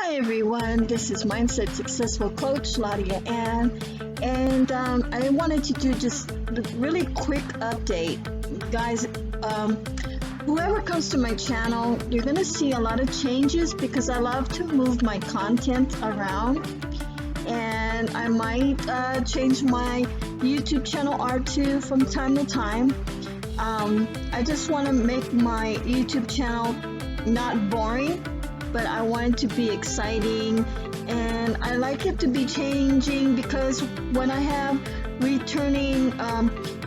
Hi everyone, this is Mindset Successful Coach Laudiaann, and I wanted to do just a really quick update. Guys, whoever comes to my channel, you're going to see a lot of changes because I love to move my content around, and I might change my YouTube channel art too from time to time. I just want to make my YouTube channel not boring, but I want it to be exciting, and I like it to be changing because when I have returning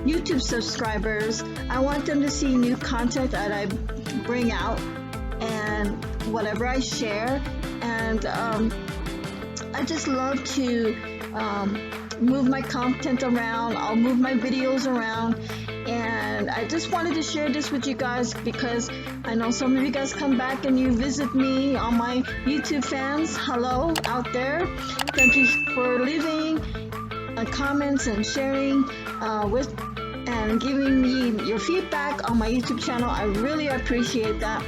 YouTube subscribers, I want them to see new content that I bring out and whatever I share, and I just love to move my content around. I'll move my videos around, and I just wanted to share this with you guys because I know some of you guys come back and you visit me on my YouTube fans. Hello out there. Thank you for leaving comments and sharing with and giving me your feedback on my YouTube channel. I really appreciate that.